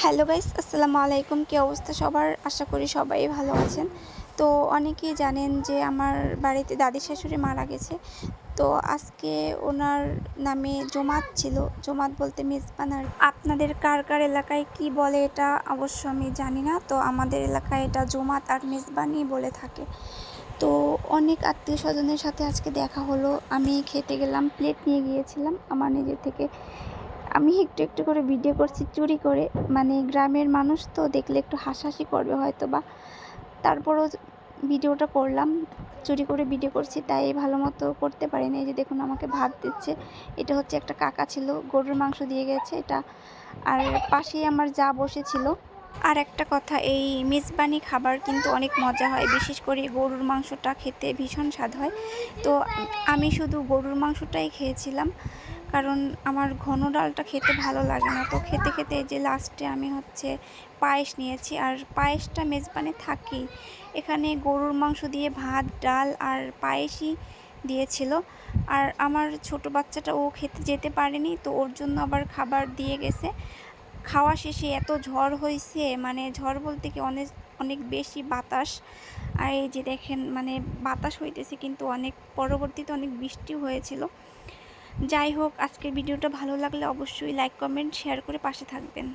Hello guys, আসসালামু আলাইকুম। কী অবস্থা সবার? আশা করি সবাই ভালো আছেন। তো অনেকেই জানেন যে আমার বাড়িতে দাদি শাশুড়ি মারা গেছে। তো আজকে ওনার নামে জমাত ছিল। জমাত বলতে মেজবান আর আপনাদের কার কার এলাকায় কি বলে এটা অবশ্য আমি জানি না। তো আমাদের এলাকায় এটা জমাত আর মেজবানই বলে থাকে। তো অনেক আত্মীয় স্বজনের সাথে আজকে দেখা হলো। আমি খেতে গেলাম, প্লেট নিয়ে গিয়েছিলাম আমার নিজে থেকে। আমি একটু একটু করে ভিডিও করছি চুরি করে, মানে গ্রামের মানুষ তো দেখলে একটু হাসাহাসি করবে হয়তো বা, তারপরও ভিডিওটা করলাম। চুরি করে ভিডিও করছি তাই ভালো মতো করতে পারিনি। এই যে দেখুন আমাকে ভাত দিচ্ছে। এটা হচ্ছে একটা কাকা ছিল, গরুর মাংস দিয়ে গেছে এটা। আর পাশেই আমার যা বসেছিল। আর একটা কথা, এই মেজবানি খাবার কিন্তু অনেক মজা হয়, বিশেষ করে গরুর মাংসটা খেতে ভীষণ স্বাদ হয়। তো আমি শুধু গরুর মাংসটাই খেয়েছিলাম, কারণ আমার ঘন ডালটা খেতে ভালো লাগে না। তো খেতে খেতে যে লাস্টে আমি হচ্ছে পায়েস নিয়েছি, আর পায়েসটা মেজবানে থাকেই। এখানে গরুর মাংস দিয়ে ভাত, ডাল আর পায়েসই দিয়েছিল। আর আমার ছোট বাচ্চাটা ও খেতে যেতে পারেনি, তো ওর জন্য আবার খাবার দিয়ে গেছে। খাওয়া শেষে এত ঝড় হয়েছে, মানে ঝড় বলতে কি অনেক অনেক বেশি বাতাস। আর এই যে দেখেন, মানে বাতাস হইতেছে কিন্তু অনেক, পরবর্তীতে অনেক বৃষ্টিও হয়েছিল। যাই হোক, আজকের ভিডিওটা ভালো লাগলে অবশ্যই লাইক, কমেন্ট, শেয়ার করে পাশে থাকবেন।